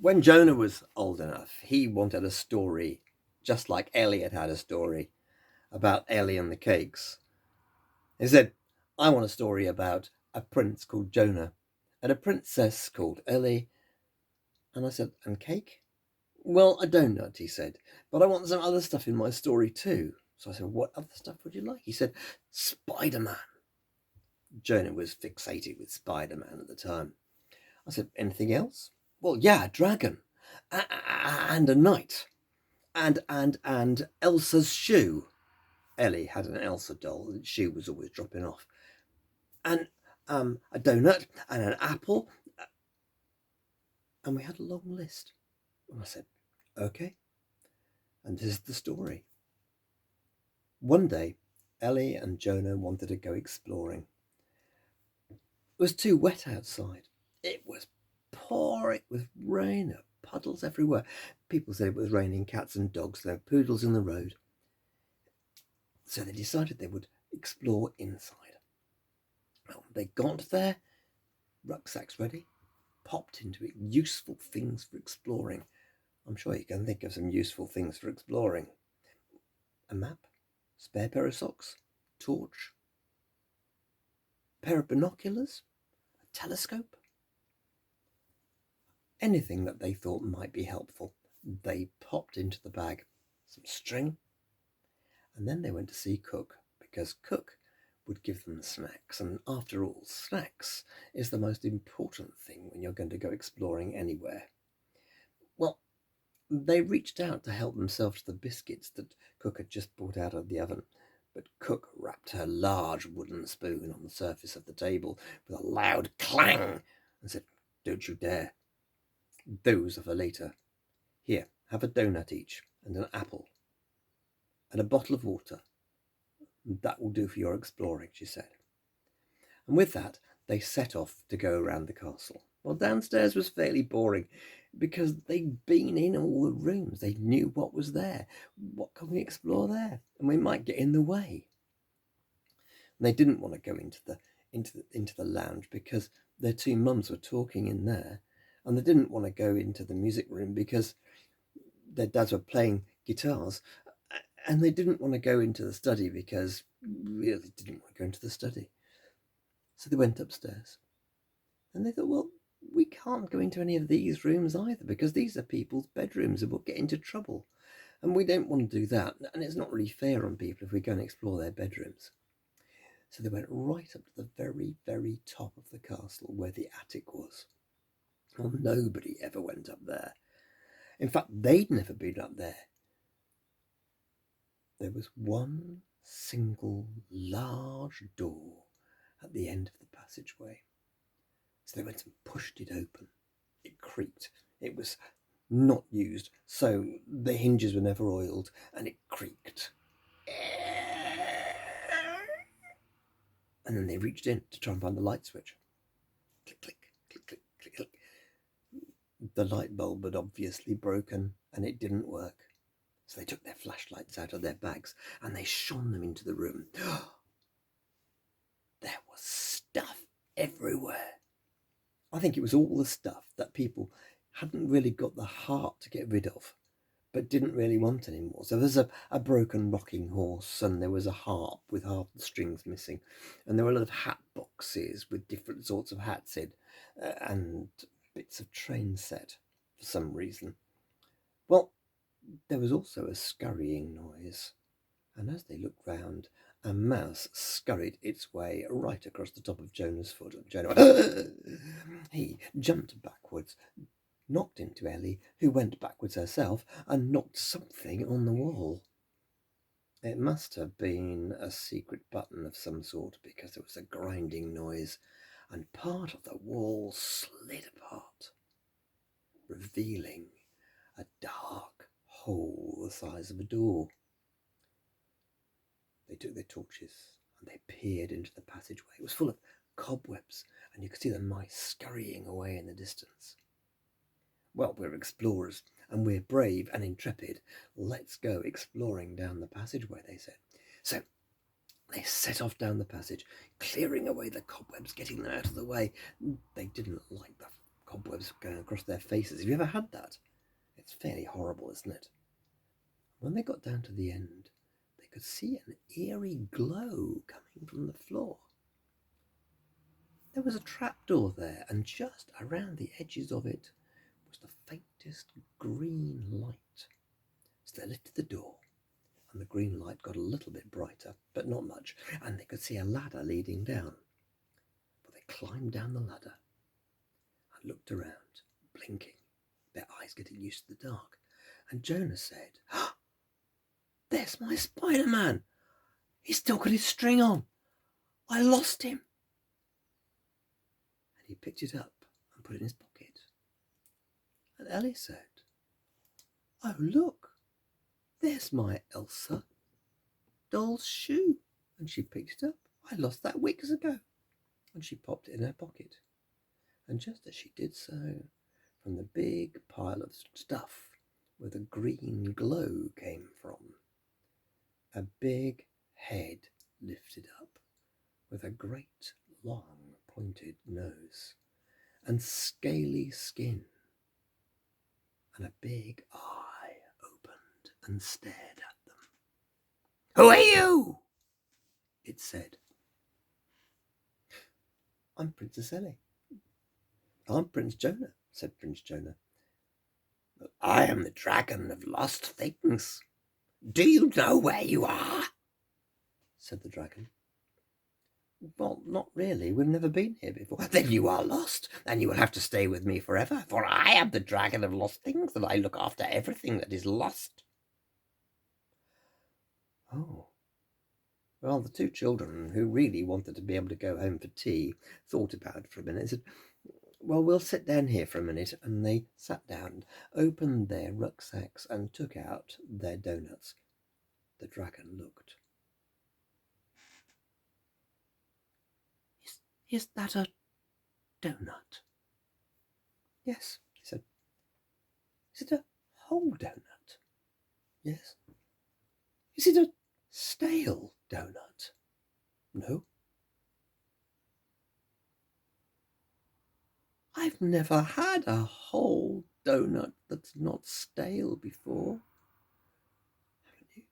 When Jonah was old enough, he wanted a story, just like Eliot had a story about Ellie and the cakes. He said, I want a story about a prince called Jonah and a princess called Ellie. And I said, and cake? Well, a donut, he said, but I want some other stuff in my story too. So I said, what other stuff would you like? He said, Spider-Man. Jonah was fixated with Spider-Man at the time. I said, anything else? Well, yeah, a dragon and a knight and Elsa's shoe. Ellie had an Elsa doll, and shoe was always dropping off. And a donut and an apple. And we had a long list. And I said, okay. And this is the story. One day, Ellie and Jonah wanted to go exploring. It was too wet outside. It was pouring with rain, puddles everywhere. People said it was raining cats and dogs. There were poodles in the road. So they decided they would explore inside. Well, they got there, rucksacks ready, popped into it, useful things for exploring. I'm sure you can think of some useful things for exploring. A map, spare pair of socks, torch, pair of binoculars, a telescope. Anything that they thought might be helpful, they popped into the bag. Some string, and then they went to see Cook, because Cook would give them snacks. And after all, snacks is the most important thing when you're going to go exploring anywhere. Well, they reached out to help themselves to the biscuits that Cook had just brought out of the oven. But Cook rapped her large wooden spoon on the surface of the table with a loud clang and said, don't you dare. Those are for later. Here, have a donut each and an apple and a bottle of water. That will do for your exploring, she said. And with that, they set off to go around the castle. Well, downstairs was fairly boring because they'd been in all the rooms. They knew what was there. What can we explore there? And we might get in the way. And they didn't want to go into the lounge because their two mums were talking in there, and they didn't want to go into the music room because their dads were playing guitars, and they didn't want to go into the study because really didn't want to go into the study. So they went upstairs, and they thought, well, we can't go into any of these rooms either because these are people's bedrooms and we'll get into trouble. And we don't want to do that. And it's not really fair on people if we go and explore their bedrooms. So they went right up to the very, very top of the castle where the attic was. Well, nobody ever went up there. In fact, they'd never been up there. There was one single large door at the end of the passageway. So they went and pushed it open. It creaked. It was not used, so the hinges were never oiled, and it creaked. And then they reached in to try and find the light switch. Click, click, click, click, click, click. The light bulb had obviously broken, and it didn't work. So they took their flashlights out of their bags, and they shone them into the room. There was stuff everywhere. I think it was all the stuff that people hadn't really got the heart to get rid of, but didn't really want anymore. So there's a broken rocking horse, and there was a harp with half the strings missing, and there were a lot of hat boxes with different sorts of hats in, and bits of train set for some reason. Well, there was also a scurrying noise, and as they looked round, a mouse scurried its way right across the top of Jonah's foot. And Jonah went, he jumped backwards, knocked into Ellie, who went backwards herself, and knocked something on the wall. It must have been a secret button of some sort, because there was a grinding noise, and part of the wall slid apart, revealing a dark hole the size of a door. They took their torches and they peered into the passageway. It was full of cobwebs, and you could see the mice scurrying away in the distance. Well, we're explorers, and we're brave and intrepid. Let's go exploring down the passageway, they said. So they set off down the passage, clearing away the cobwebs, getting them out of the way. They didn't like the cobwebs going across their faces. Have you ever had that? It's fairly horrible, isn't it? When they got down to the end, they could see an eerie glow coming from the floor. There was a trapdoor there, and just around the edges of it was the faintest green light. So they lifted the door, and the green light got a little bit brighter, but not much, and they could see a ladder leading down. But they climbed down the ladder and looked around, blinking, their eyes getting used to the dark. And Jonah said, "Ah, there's my Spider-Man! He's still got his string on! I lost him!" And he picked it up and put it in his pocket. And Ellie said, "Oh, look, there's my Elsa doll's shoe." And she picked it up. "I lost that weeks ago." And she popped it in her pocket. And just as she did so, from the big pile of stuff where the green glow came from, a big head lifted up with a great long pointed nose and scaly skin, and a big eye opened and stared at them. "Who are you?" it said. "I'm Princess Ellie." "I'm Prince Jonah," said Prince Jonah. "I am the Dragon of Lost Things. Do you know where you are?" said the dragon. "Well, not really. We've never been here before." "Then you are lost, and you will have to stay with me forever, for I am the Dragon of Lost Things, and I look after everything that is lost." Oh. Well, the two children, who really wanted to be able to go home for tea, thought about it for a minute and said, "Well, we'll sit down here for a minute." And they sat down, opened their rucksacks, and took out their donuts. The dragon looked. Is that a donut?" "Yes," he said. "Is it a whole donut?" "Yes." "Is it a stale donut?" "No." "I've never had a whole donut that's not stale before." "Haven't you?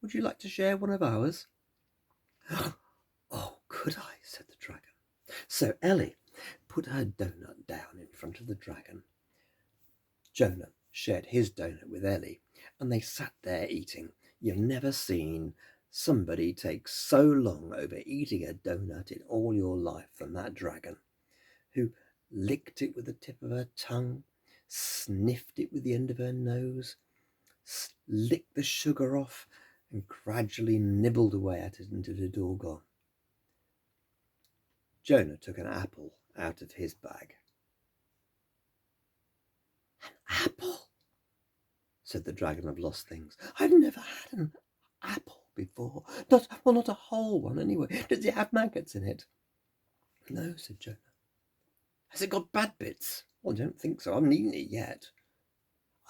Would you like to share one of ours?" "Oh, could I?" said the dragon. So Ellie put her donut down in front of the dragon. Jonah shared his donut with Ellie, and they sat there eating. You've never seen somebody take so long over eating a donut in all your life than that dragon, who licked it with the tip of her tongue, sniffed it with the end of her nose, licked the sugar off, and gradually nibbled away at it until it had all gone. Jonah took an apple out of his bag. "An apple?" said the Dragon of Lost Things. "I've never had an apple before. Not a whole one anyway. Does it have maggots in it?" "No," said Jonah. "Has it got bad bits?" "Well, I don't think so. I haven't eaten it yet."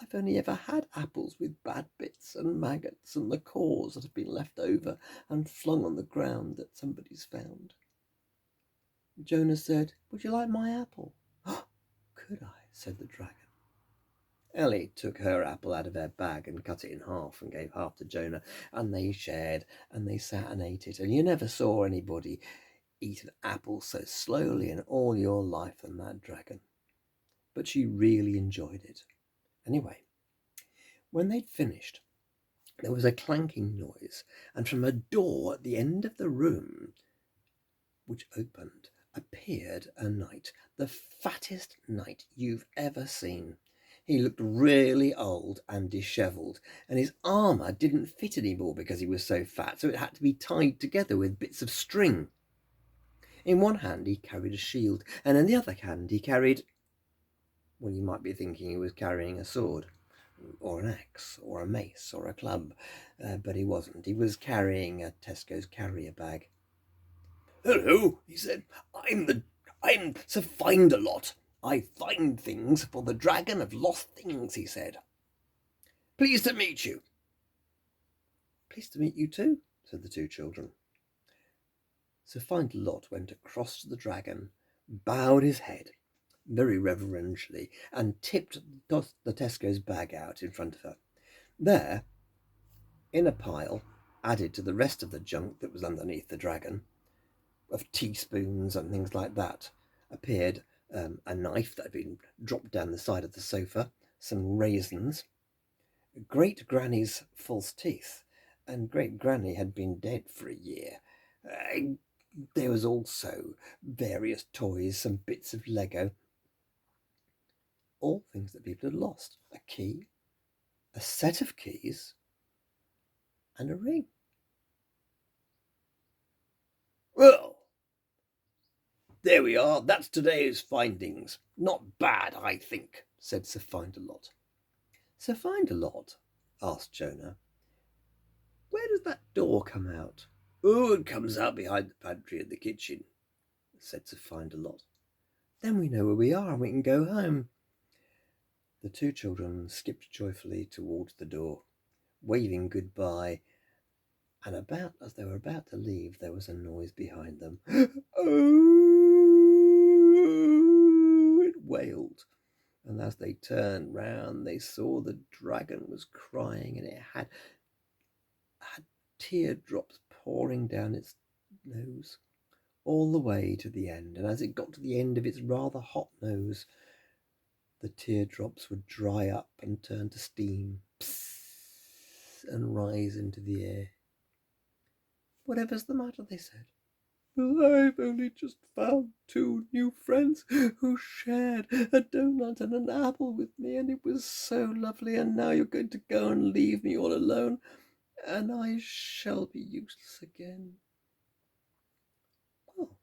"I've only ever had apples with bad bits and maggots and the cores that have been left over and flung on the ground that somebody's found." Jonah said, "Would you like my apple?" "Oh, could I?" said the dragon. Ellie took her apple out of her bag and cut it in half and gave half to Jonah, and they shared, and they sat and ate it, and you never saw anybody eat an apple so slowly in all your life than that dragon. But she really enjoyed it. Anyway, when they'd finished, there was a clanking noise, and from a door at the end of the room, which opened, appeared a knight, the fattest knight you've ever seen. He looked really old and dishevelled, and his armour didn't fit anymore because he was so fat, so it had to be tied together with bits of string. In one hand he carried a shield, and in the other hand he carried, well, you might be thinking he was carrying a sword, or an axe, or a mace, or a club, but he wasn't. He was carrying a Tesco's carrier bag. "Hello," he said. I'm Sir Find-a-Lot. I find things for the Dragon of Lost Things," he said. "Pleased to meet you." "Pleased to meet you too," said the two children. Sir Find-a-Lot went across to the dragon, bowed his head, very reverentially and tipped the Tesco's bag out in front of her. There, in a pile, added to the rest of the junk that was underneath the dragon, of teaspoons and things like that, appeared a knife that had been dropped down the side of the sofa, some raisins, Great Granny's false teeth, and Great Granny had been dead for a year. There was also various toys, some bits of Lego, all things that people had lost. A key, a set of keys, and a ring. Well, there we are. That's today's findings. Not bad, I think, said Sir Find-A-Lot. Sir Find-A-Lot, asked Jonah, where does that door come out? Oh, it comes out behind the pantry and the kitchen, said Sir Find-A-Lot. Then we know where we are and we can go home. The two children skipped joyfully towards the door, waving goodbye, and as they were about to leave, there was a noise behind them. Oh, it wailed. And as they turned round, they saw the dragon was crying, and it had teardrops pouring down its nose all the way to the end. And as it got to the end of its rather hot nose, the teardrops would dry up and turn to steam, and rise into the air. Whatever's the matter, they said. I've only just found two new friends who shared a donut and an apple with me, and it was so lovely, and now you're going to go and leave me all alone, and I shall be useless again. Well,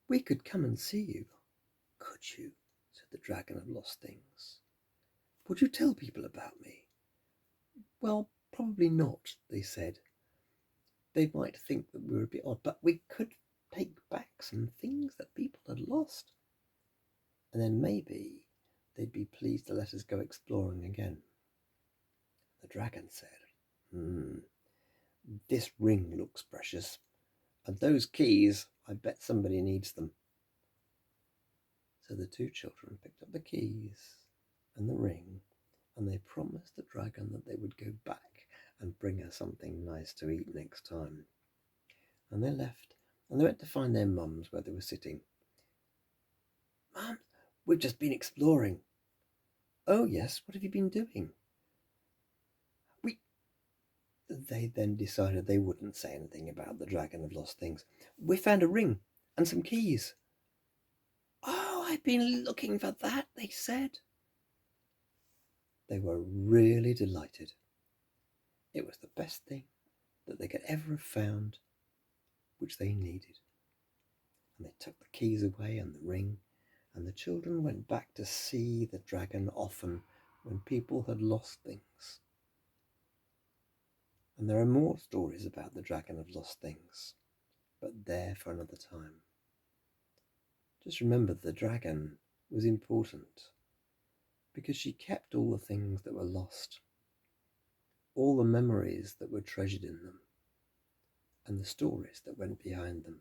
we could come and see you, could you? Said the Dragon of Lost Things. Would you tell people about me? Well, probably not, they said. They might think that we were a bit odd, but we could take back some things that people had lost. And then maybe they'd be pleased to let us go exploring again. The dragon said, this ring looks precious, and those keys, I bet somebody needs them. So the two children picked up the keys and the ring, and they promised the dragon that they would go back and bring her something nice to eat next time. And they left, and they went to find their mums where they were sitting. Mum, we've just been exploring. Oh yes, what have you been doing? They then decided they wouldn't say anything about the Dragon of Lost Things. We found a ring and some keys. Oh, I've been looking for that, they said. They were really delighted. It was the best thing that they could ever have found, which they needed. And they took the keys away and the ring, and the children went back to see the dragon often when people had lost things. And there are more stories about the Dragon of Lost Things, but they're for another time. Just remember the dragon was important because she kept all the things that were lost, all the memories that were treasured in them, and the stories that went behind them.